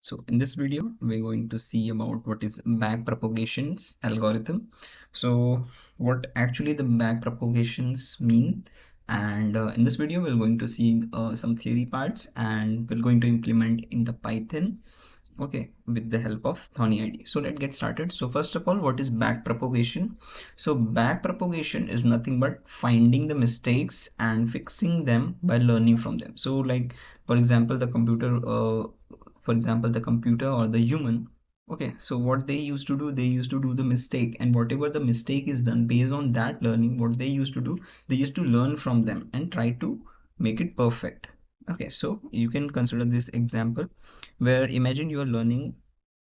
So in this video, we're going to see about what is backpropagations algorithm. So what actually the backpropagations mean, and in this video, we're going to see some theory parts, and we're going to implement in the Python. Okay, with the help of Thorny ID. So let's get started. So first of all, what is backpropagation? So backpropagation is nothing but finding the mistakes and fixing them by learning from them. So like for example, the computer or the human. Okay, so what they used to do, they used to do the mistake, and whatever the mistake is done based on that learning, what they used to do, they used to learn from them and try to make it perfect. Okay, so you can consider this example where imagine you are learning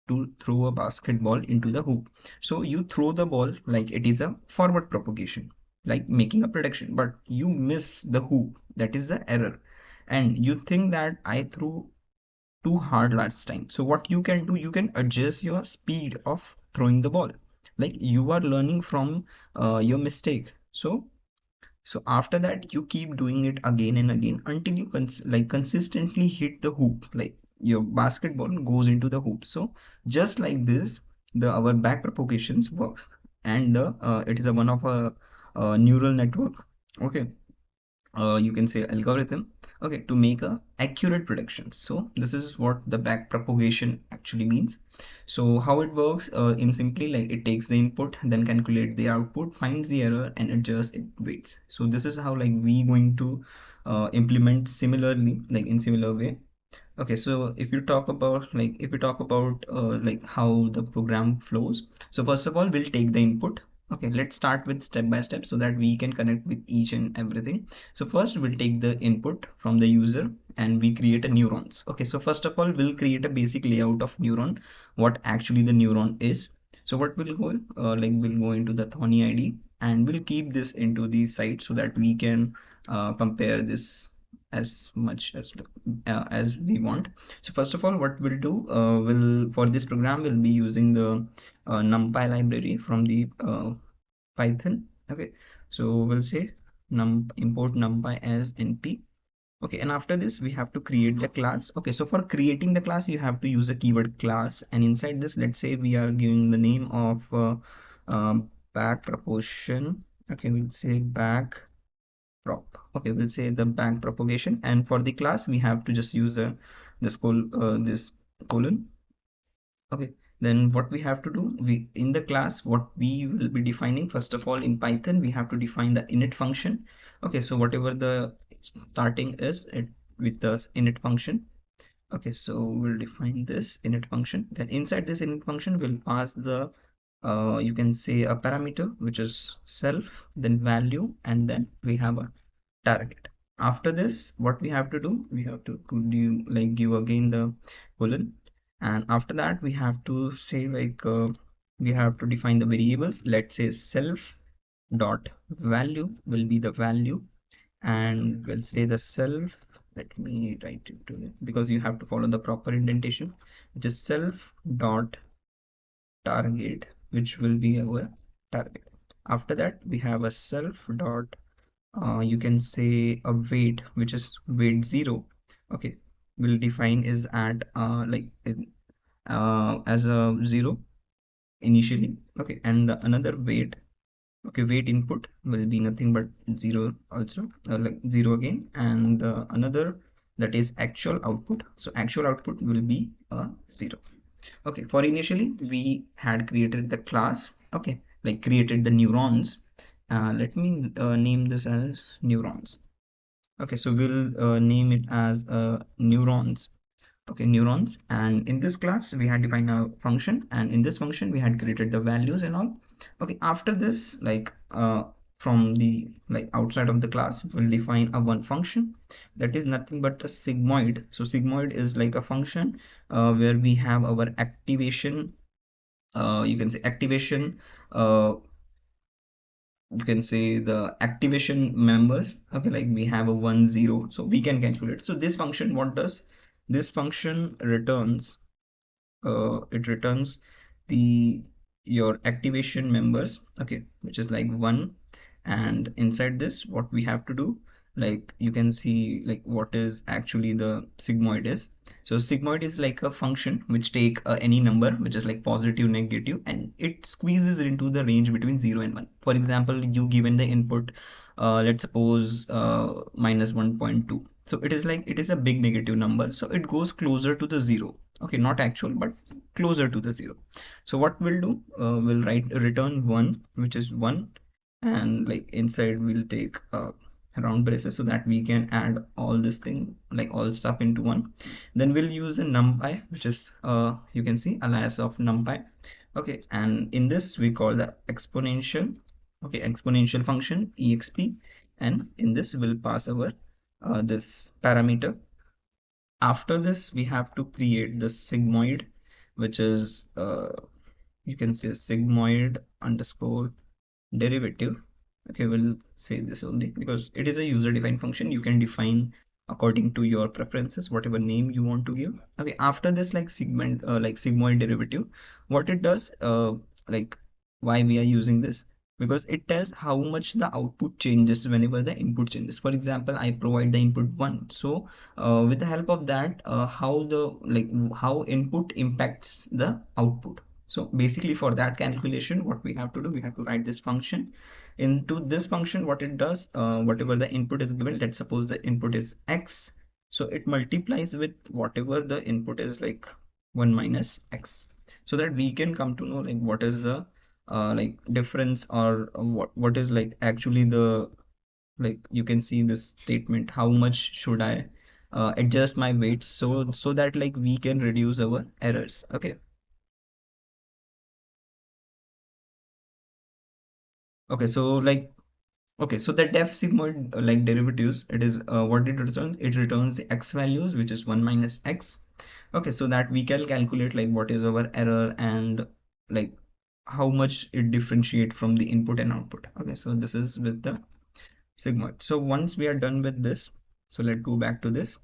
to throw a basketball into the hoop. So you throw the ball like it is a forward propagation, like making a prediction, but you miss the hoop. That is the error. And you think that I threw too hard last time. So what you can do, you can adjust your speed of throwing the ball. Like you are learning from your mistake. So after that, you keep doing it again and again until you consistently hit the hoop. Like your basketball goes into the hoop. So just like this, the our back propagations works, and the it is a one of a neural network. Okay, you can say algorithm, okay, to make a accurate predictions. So this is what the back propagation actually means. So how it works, in simply, like it takes the input, then calculate the output, finds the error and adjusts it weights. So this is how like we going to implement similarly, like in similar way. Okay, so if we talk about like how the program flows. So first of all, we'll take the input. Okay, let's start with step by step so that we can connect with each and everything. So first we'll take the input from the user and we create a neurons. Okay, so first of all, we'll create a basic layout of neuron, what actually the neuron is. So what will go, we'll go into the Thorny ID and we'll keep this into the site so that we can compare this as much as we want. So first of all, what we'll do, will for this program we'll be using the numpy library from the Python. Okay, so we'll say import numpy as np. Okay, and after this we have to create the class. Okay, so for creating the class you have to use a keyword class, and inside this, let's say we are giving the name of uh, back proportion. Okay, we'll say back prop. Okay, we'll say the back propagation, and for the class we have to just use this colon. Okay, then what we have to do, we in the class what we will be defining, first of all, in Python we have to define the init function. Okay, so whatever the starting is it with the init function. Okay, so we'll define this init function, then inside this init function we'll pass the you can say a parameter which is self, then value, and then we have a target. After this, what we have to do, we have to do like give again the colon, and after that we have to say we have to define the variables. Let's say self dot value will be the value, and we'll say the self. Let me write it to it because you have to follow the proper indentation, which is self dot target, which will be our target. After that, we have a self dot you can say a weight, which is weight 0. Okay, will define is at as a 0 initially. Okay, and the another weight, okay, weight input will be nothing but 0 also, like 0 again, and another, that is actual output. So actual output will be 0. Okay, for initially we had created the class. Okay, like created the neurons. Let me name this as neurons. Okay, so we'll name it as neurons. Okay, neurons, and in this class we had defined a function, and in this function we had created the values and all. Okay, after this, from the outside of the class, we'll define a one function that is nothing but a sigmoid. So sigmoid is like a function where we have our activation, you can say activation, you can say the activation members. Okay, like we have a 1 0, so we can calculate. So this function, what does this function returns, it returns the your activation members, okay, which is like 1. And inside this, what we have to do, like you can see like what is actually the sigmoid is. So sigmoid is like a function which take any number which is like positive, negative, and it squeezes into the range between 0 and 1. For example, you given the input, let's suppose minus 1.2. So it is like it is a big negative number, so it goes closer to the 0. Okay, not actual but closer to the 0. So what we'll do, we'll write return 1, which is 1, and like inside we'll take round braces so that we can add all this thing, like all stuff into one. Then we'll use the numpy, which is you can see alias of numpy. Okay, and in this we call the exponential, okay, exponential function exp, and in this we'll pass our this parameter. After this we have to create the sigmoid, which is you can say sigmoid underscore derivative. Okay, we'll say this only because it is a user defined function. You can define according to your preferences whatever name you want to give. Okay, after this, like segment like sigmoid derivative, what it does, like why we are using this, because it tells how much the output changes whenever the input changes. For example, I provide the input 1, so with the help of that, how the like how input impacts the output. So basically for that calculation, what we have to do, we have to write this function. Into this function, what it does, whatever the input is given, let's suppose the input is x, so it multiplies with whatever the input is, like 1 minus x, so that we can come to know like what is the like difference, or what is like actually the, like you can see this statement, how much should I adjust my weights, so that like we can reduce our errors. Okay. Okay, so like, okay, so the def sigmoid like derivatives, it is what it returns. It returns the x values, which is 1 minus x. Okay, so that we can calculate like what is our error, and like how much it differentiate from the input and output. Okay, so this is with the sigmoid. So once we are done with this, so let's go back to this.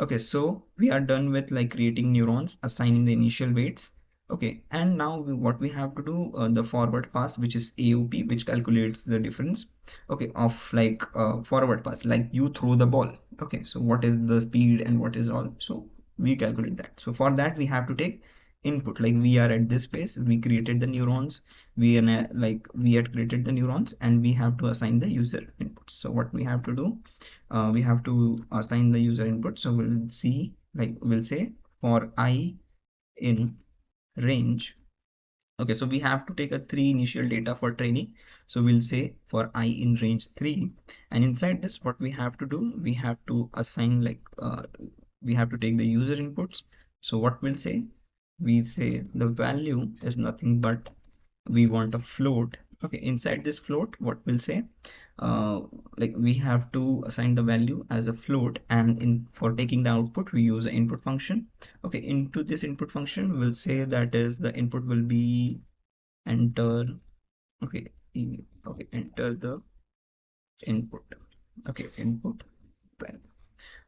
Okay, so we are done with like creating neurons, assigning the initial weights. Okay, and now what we have to do, the forward pass, which is AOP, which calculates the difference, okay, of like forward pass, like you throw the ball. Okay, so what is the speed and what is all, so we calculate that. So for that we have to take input, like we are at this phase, we created the neurons, we are like we had created the neurons, and we have to assign the user inputs. So what we have to do, we have to assign the user input. So we'll see, like we'll say for I in range. Okay, so we have to take a 3 initial data for training. So we'll say for I in range 3, and inside this what we have to do, we have to assign like we have to take the user inputs. So what we'll say, we say the value is nothing but we want a float. Okay, inside this float what we'll say, uh, like we have to assign the value as a float, and in for taking the output we use the input function. Okay, into this input function we'll say that is the input will be enter. Okay, okay, enter the input. Okay, input value.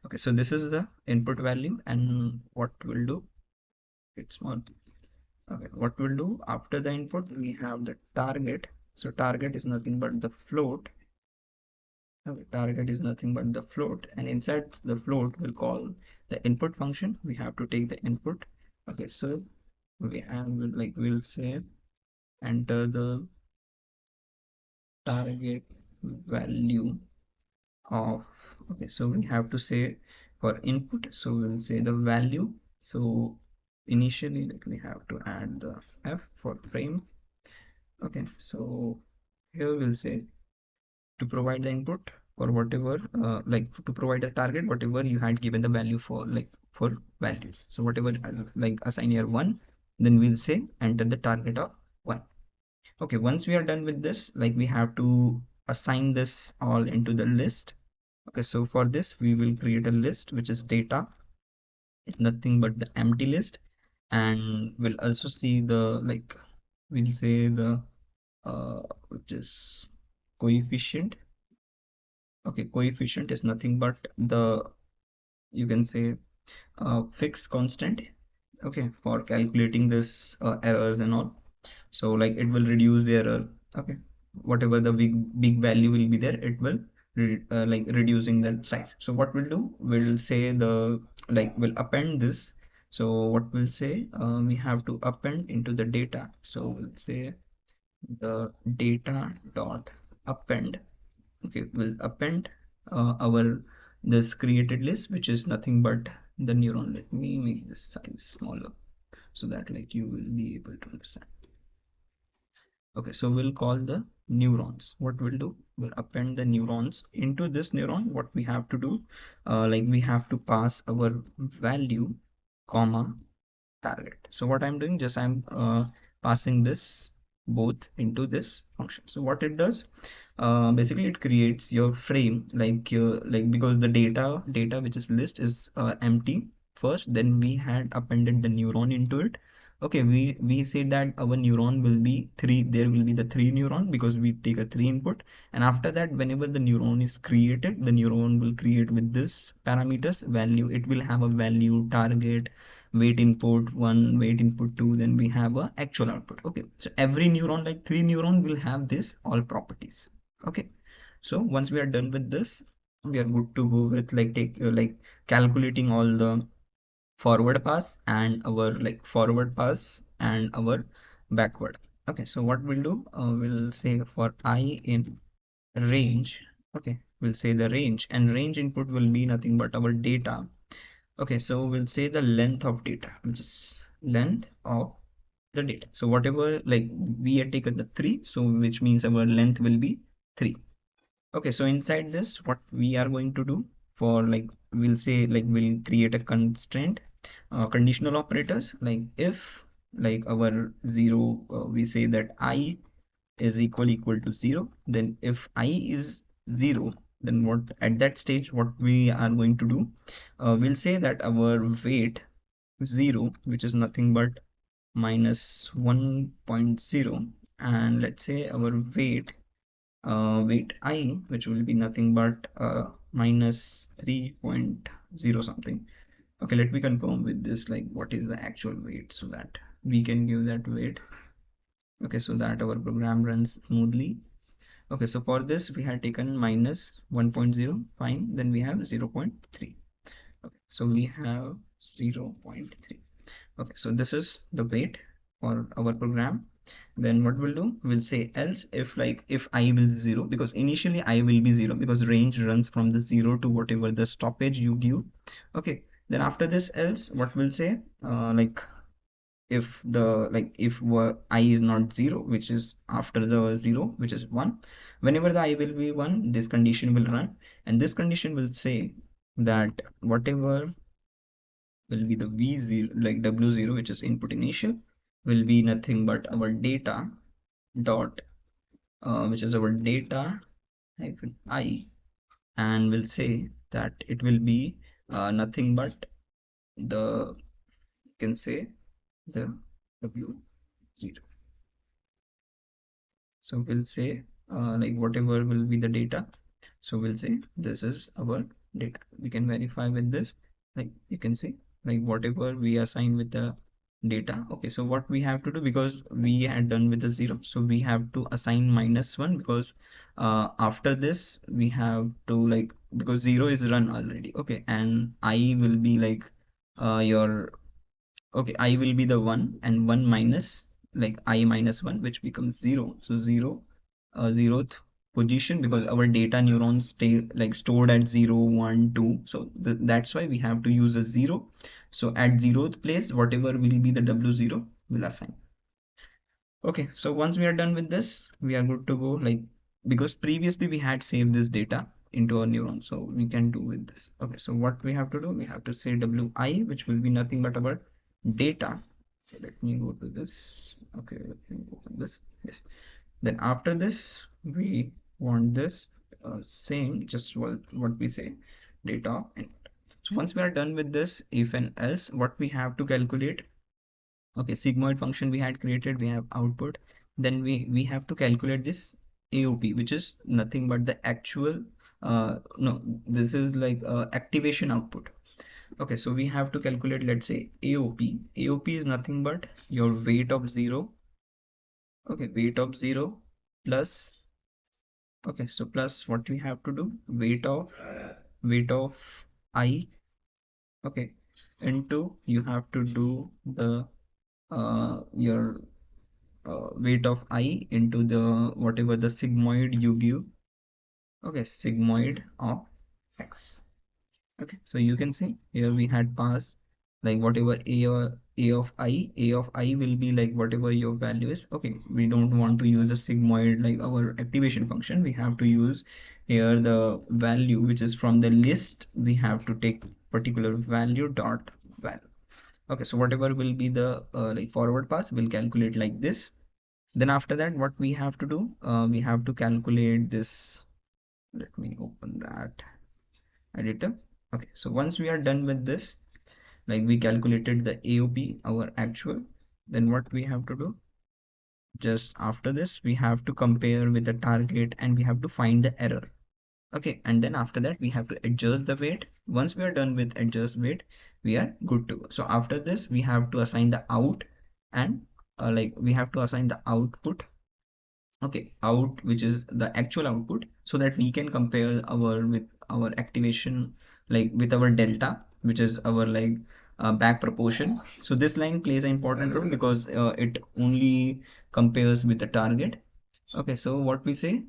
Okay, so this is the input value, and what we'll do, it's small. Okay, what we'll do after the input, we have the target. So target is nothing but the float. Okay, target is nothing but the float, and inside the float we'll call the input function. We have to take the input. Okay, so we have like we'll say enter the target value of. Okay, so we have to say for input, so we'll say the value. So initially, like we have to add the f for frame. Okay, so here we'll say to provide the input for whatever like to provide a target whatever you had given the value for, like for values. So whatever like assign here 1, then we'll say enter the target of 1. Okay, once we are done with this, like we have to assign this all into the list. Okay, so for this we will create a list which is data. It's nothing but the empty list, and we'll also see the like we'll say the which is coefficient. Okay, coefficient is nothing but the, you can say fixed constant. Okay, for calculating this errors and all. So like it will reduce the error. Okay, whatever the big value will be there, it will like reducing that size. So what we'll do, we'll say the like we'll append this. So what we'll say, we have to append into the data. So we'll say the data dot append. Okay, we'll append our this created list, which is nothing but the neuron. Let me make this size smaller so that like you will be able to understand. Okay, so we'll call the neurons. What we'll do, we'll append the neurons into this neuron. What we have to do, like we have to pass our value, comma, target. So what I'm doing, just I'm passing this both into this function. So what it does, basically it creates your frame, like because the data which is list is empty first, then we had appended the neuron into it. Okay, we say that our neuron will be three, there will be the three neuron because we take a three input, and after that whenever the neuron is created, the neuron will create with this parameters value. It will have a value, target, weight input 1, weight input 2, then we have a actual output. Okay, so every neuron, like three neuron, will have this all properties. Okay, so once we are done with this, we are good to go with like take like calculating all the forward pass and our like forward pass and our backward. Okay, so what we'll do, we'll say for I in range. Okay, we'll say the range, and range input will be nothing but our data. Okay, so we'll say the length of data, which is length of the data. So whatever, like we had taken the 3, so which means our length will be 3. Okay, so inside this, what we are going to do for like, we'll say like we'll create a constraint, conditional operators, like if like our 0, we say that I is equal to 0, then if I is 0, then what at that stage what we are going to do, we'll say that our weight 0, which is nothing but minus 1.0, and let's say our weight I, which will be nothing but minus 3.0 something. Okay, let me confirm with this, like what is the actual weight so that we can give that weight. Okay, so that our program runs smoothly. Okay, so for this we had taken minus 1.0, fine, then we have 0.3. Okay, so we have 0.3. Okay, so this is the weight for our program. Then what we'll do, we'll say else if like if I will 0, because initially I will be 0 because range runs from the 0 to whatever the stoppage you give. Okay, then after this else what we'll say, like if the like if I is not 0, which is after the 0, which is 1, whenever the I will be 1, this condition will run, and this condition will say that whatever will be the v0, like w0, which is input initial, will be nothing but our data dot which is our data hyphen I, and will say that it will be nothing but the, you can say, the w0. So we'll say like whatever will be the data, so we'll say this is our data. We can verify with this, like you can see like whatever we assign with the data. Okay, so what we have to do, because we had done with the 0, so we have to assign -1, because after this we have to like, because 0 is run already. Okay, and I will be like your, okay, I will be the 1, and 1 minus like I minus 1, which becomes 0. So 0, zeroth position, because our data neurons stay like stored at 0, 1, 2. So that's why we have to use a 0. So at 0th place, whatever will be the W0 will assign. Okay, so once we are done with this, we are good to go, like because previously we had saved this data into our neuron, so we can do with this. Okay, so what we have to do, we have to say wi, which will be nothing but our data. So let me go to this. Okay, let me open this. Yes. Then after this, we want this same, just what we say, data input. So once we are done with this, if and else, what we have to calculate. Okay, sigmoid function we had created, we have output. Then we have to calculate this AOP, which is nothing but the actual. No, this is like activation output. Okay, so we have to calculate, let's say AOP. AOP is nothing but your weight of 0. Okay, weight of 0 plus Okay, so plus what we have to do, weight of I, okay, into you have to do the your weight of I into the whatever the sigmoid you give, okay, sigmoid of x. Okay, so you can see here we had pass like whatever a of I will be like whatever your value is. Okay, we don't want to use a sigmoid like our activation function. We have to use here the value which is from the list. We have to take particular value dot value. Okay, so whatever will be the like forward pass, we'll calculate like this. Then after that, what we have to do, we have to calculate this. Let me open that editor. Okay, so once we are done with this, like we calculated the AOP, our actual, then what we have to do, just after this, we have to compare with the target and we have to find the error. Okay, and then after that, we have to adjust the weight. Once we are done with adjust weight, we are good to go. So after this, we have to assign the out and like we have to assign the output, okay, out which is the actual output, so that we can compare our with our activation, like with our delta, which is our like back proportion. So this line plays an important role because it only compares with the target. Okay, so what we say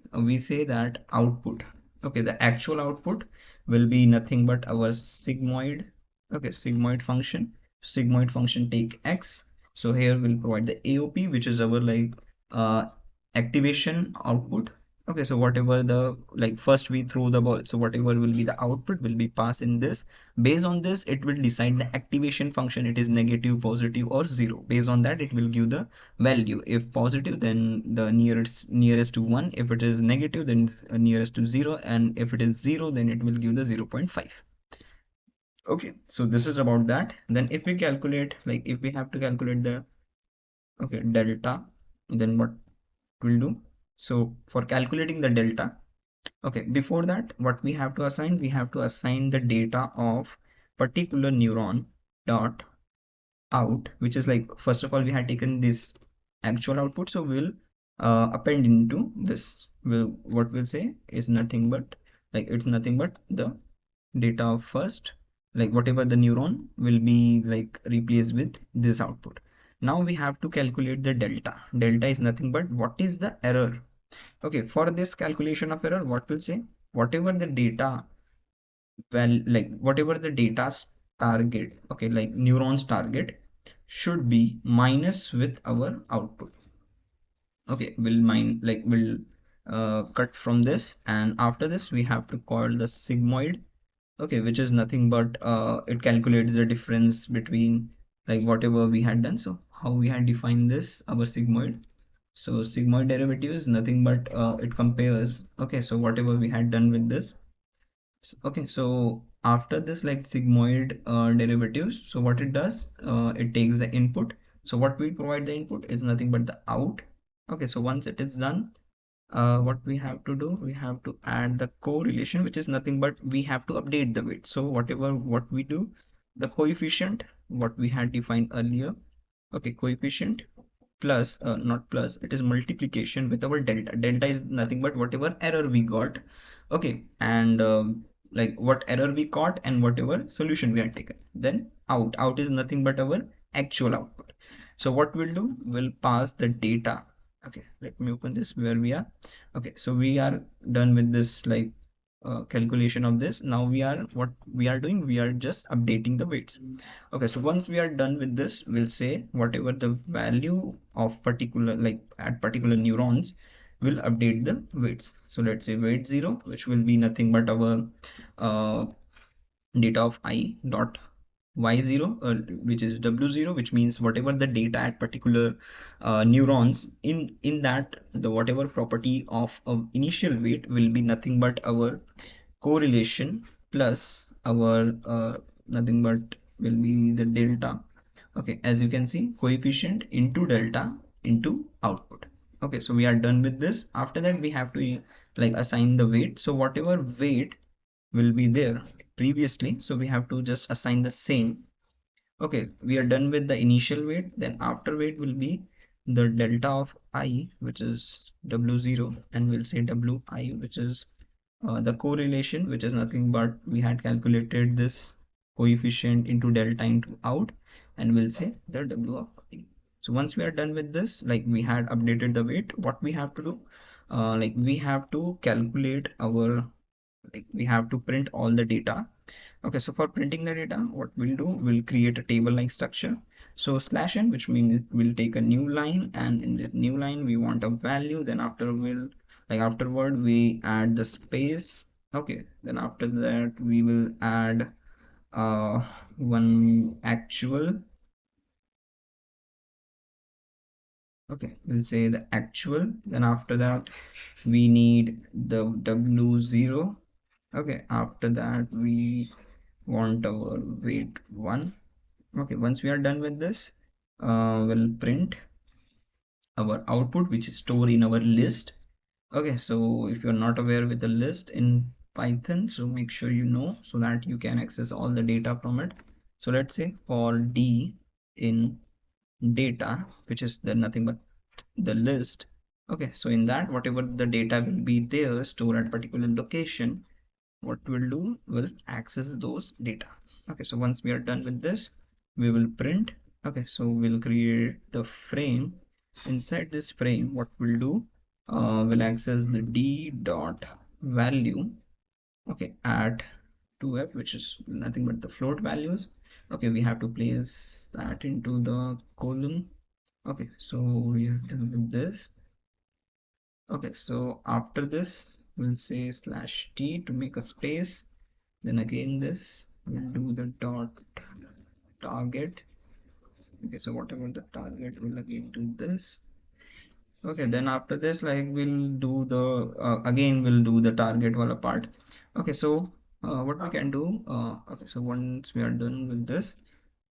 that output, okay, the actual output will be nothing but our sigmoid, okay, sigmoid function. Sigmoid function take x. So here we'll provide the AOP, which is our like uh, activation output. Okay, so whatever the like first we throw the ball, so whatever will be the output will be passed in this. Based on this, it will decide the activation function. It is negative, positive, or zero. Based on that, it will give the value. If positive, then the nearest to 1. If it is negative, then nearest to 0, and if it is 0, then it will give the 0.5. Okay, so this is about that. Then if we calculate, like if we have to calculate the, okay, delta, then what we'll do, so for calculating the delta, okay, before that, what we have to assign, we have to assign the data of particular neuron dot out, which is like first of all we had taken this actual output, so we'll append into this. What we'll say is nothing but like it's nothing but the data of first, like whatever the neuron will be like replaced with this output. Now we have to calculate the delta. Delta is nothing but what is the error. Okay, for this calculation of error, what we'll say, whatever the data, well, like whatever the data's target, okay, like neurons target should be minus with our output. Okay, we'll mine like we'll cut from this, and after this we have to call the sigmoid, okay, which is nothing but it calculates the difference between like whatever we had done. So how we had defined this, our sigmoid, so sigmoid derivative is nothing but it compares, okay, so whatever we had done with this. Okay, so after this like sigmoid derivatives, so what it does, it takes the input. So what we provide the input is nothing but the out. Okay, so once it is done, what we have to do, we have to add the correlation, which is nothing but we have to update the weight. So whatever what we do, the coefficient what we had defined earlier, okay, coefficient plus not plus, it is multiplication with our delta. Delta is nothing but whatever error we got, okay, and like what error we got and whatever solution we had taken. Then out is nothing but our actual output. So what we'll do, we'll pass the data. Okay, let me open this where we are. Okay, so we are done with this like calculation of this. Now we are, what we are doing, we are just updating the weights. Okay, so once we are done with this, we'll say whatever the value of particular like at particular neurons will update the weights. So let's say weight 0, which will be nothing but our uh, data of I dot y0, which is w0, which means whatever the data at particular neurons in that the whatever property of initial weight will be nothing but our correlation plus our nothing but will be the delta. Okay, as you can see, coefficient into delta into output. Okay, so we are done with this. After that, we have to like assign the weight. So whatever weight will be there previously, so we have to just assign the same. Okay, we are done with the initial weight. Then after weight will be the delta of I, which is w0, and we'll say wi, which is the correlation, which is nothing but we had calculated this coefficient into delta into out, and we'll say the w of I. So once we are done with this, like we had updated the weight, what we have to do, like we have to calculate our, like we have to print all the data. Okay, so for printing the data, what we'll do, we'll create a table like structure. So slash n, which means we'll take a new line, and in the new line we want a value. Then after we'll, like afterward we add the space. Okay, then after that we will add one actual. Okay, we'll say the actual. Then after that we need the w0. Okay, after that we want our weight 1. Okay, once we are done with this, we'll print our output, which is stored in our list. Okay, so if you're not aware with the list in Python, so make sure you know so that you can access all the data from it. So let's say for D in data, which is the nothing but the list. Okay, so in that, whatever the data will be there stored at particular location, what we'll do, we'll access those data. Okay, so once we are done with this, we will print. Okay, so we'll create the frame. Inside this frame, what we'll do, we'll access the d dot value, okay, at 2f, which is nothing but the float values. Okay, we have to place that into the column. Okay, so we are done with this. Okay, so after this, we'll say slash t to make a space. Then again this, we'll do the dot target. Okay, so whatever the target, will again do this. Okay, then after this, like we'll do the again we'll do the target wala part. Okay, so what we can do, okay, so once we are done with this,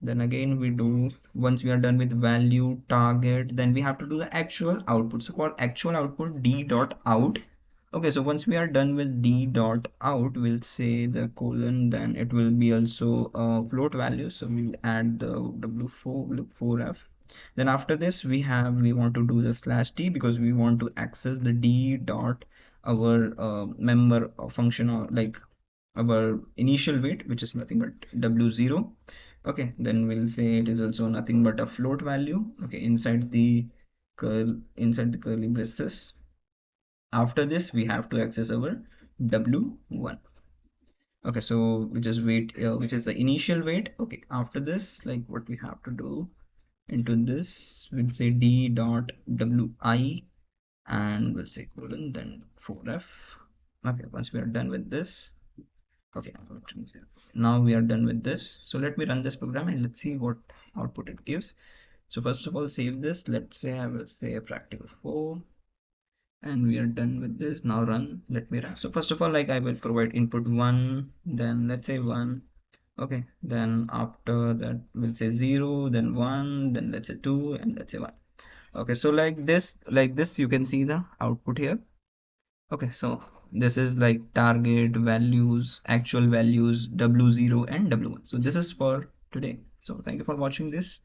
then again we do, once we are done with value target, then we have to do the actual output. So for actual output, d dot out. Okay, so once we are done with d dot out, we'll say the colon, then it will be also float value, so we'll add the w4f. Then after this we want to do the slash t, because we want to access the d dot our member function, or like our initial weight, which is nothing but w0. Okay, then we'll say it is also nothing but a float value. Okay, inside the curly braces. After this we have to access our w1. Okay, so which is weight, which is the initial weight. Okay, after this, like what we have to do, into this we'll say d dot wi, and we'll say colon, then 4f. Okay, once we are done with this, okay, now we are done with this. So let me run this program and let's see what output it gives. So first of all, save this. Let's say I will say a practical 4, and we are done with this. Now run. Let me run. So first of all, like I will provide input 1, then let's say 1. Okay, then after that we'll say 0, then 1, then let's say 2, and let's say 1. Okay, so like this you can see the output here. Okay, so this is like target values, actual values, w0 and w1. So this is for today. So thank you for watching this.